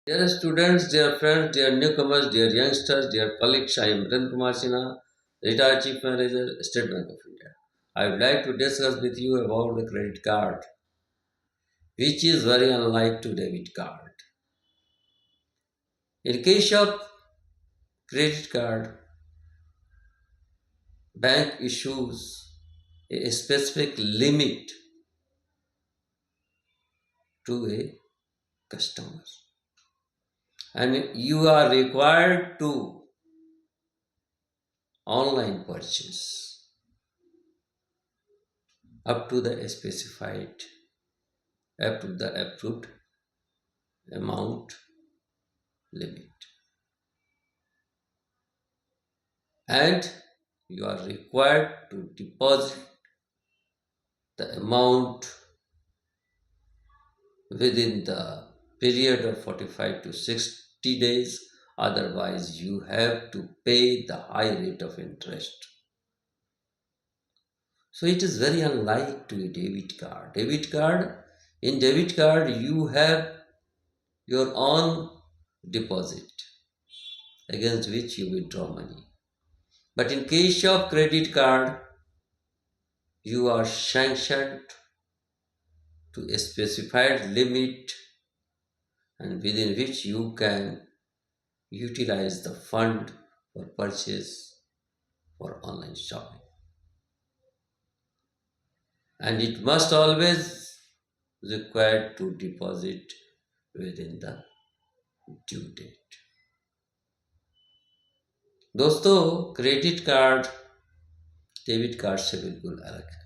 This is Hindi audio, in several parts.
Dear students, dear friends, dear newcomers, dear youngsters, dear colleagues, I am Virendra Kumar Sinha, retired Chief Manager, State Bank of India. I would like to discuss with you about the credit card, which is very unlike to debit card. In case of credit card, bank issues a specific limit to a customer, and you are required to online purchase up to the specified, up to the approved amount limit, and you are required to deposit the amount within the period of 45 to 60 days. Otherwise you have to pay the high rate of interest. So it is very unlike to a debit card you have your own deposit against which you withdraw money. But in case of credit card, you are sanctioned to a specified limit and within which you can utilize the fund for purchase for online shopping. And it must always required to deposit within the due date. दोस्तों, क्रेडिट कार्ड डेबिट कार्ड से बिल्कुल अलग है।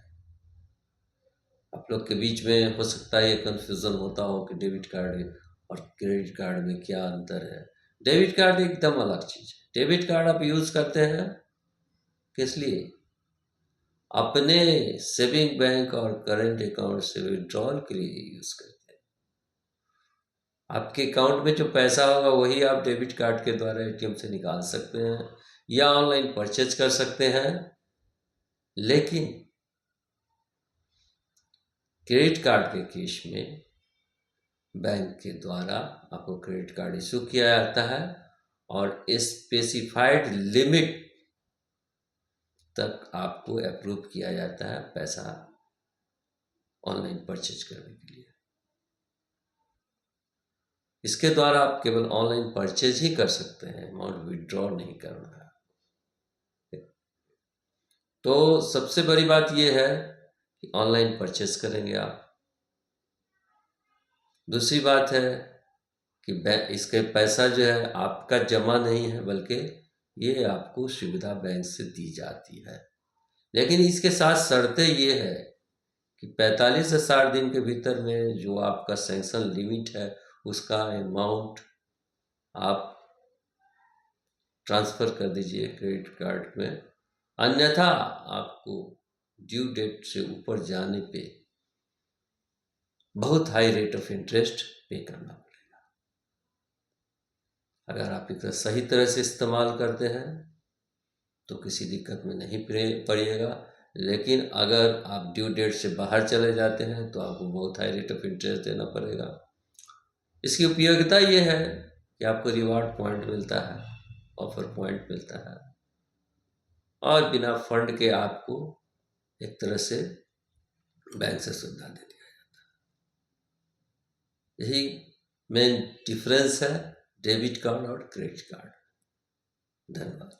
आप लोग के बीच में हो सकता है ये कन्फ्यूज़न होता हो कि डेबिट कार्ड और क्रेडिट कार्ड में क्या अंतर है। डेबिट कार्ड एकदम अलग चीज़ है। डेबिट कार्ड आप यूज़ करते हैं किस लिए? अपने सेविंग बैंक और करंट अकाउंट से विड्रॉल के लिए यूज़ करते हैं। आपके अकाउंट में जो पैसा होगा वही आप डेबिट कार्ड के द्वारा एटीएम से निकाल सकते हैं या ऑनलाइन परचेज कर सकते हैं। लेकिन क्रेडिट कार्ड के केस में बैंक के द्वारा आपको क्रेडिट कार्ड इशू किया जाता है और स्पेसिफाइड लिमिट तक आपको अप्रूव किया जाता है पैसा ऑनलाइन परचेज करने के लिए। इसके द्वारा आप केवल ऑनलाइन परचेज ही कर सकते हैं, अमाउंट विड्रॉ नहीं करना है। तो सबसे बड़ी बात यह है कि ऑनलाइन परचेज करेंगे आप। दूसरी बात है कि इसके पैसा जो है आपका जमा नहीं है, बल्कि ये आपको सुविधा बैंक से दी जाती है। लेकिन इसके साथ शर्तें ये है कि 45 से 60 दिन के भीतर में जो आपका सैंक्शन लिमिट है उसका अमाउंट आप ट्रांसफ़र कर दीजिए क्रेडिट कार्ड में, अन्यथा आपको ड्यू डेट से ऊपर जाने पे बहुत हाई रेट ऑफ इंटरेस्ट पे करना पड़ेगा। अगर आप इसे सही तरह से इस्तेमाल करते हैं तो किसी दिक्कत में नहीं पड़िएगा, लेकिन अगर आप ड्यू डेट से बाहर चले जाते हैं तो आपको बहुत हाई रेट ऑफ इंटरेस्ट देना पड़ेगा। इसकी उपयोगिता ये है कि आपको रिवार्ड पॉइंट मिलता है, ऑफर पॉइंट मिलता है और बिना फंड के आपको एक तरह से बैंक से सुविधा दे दिया जाता है। यही मेन डिफरेंस है डेबिट कार्ड और क्रेडिट कार्ड। धन्यवाद।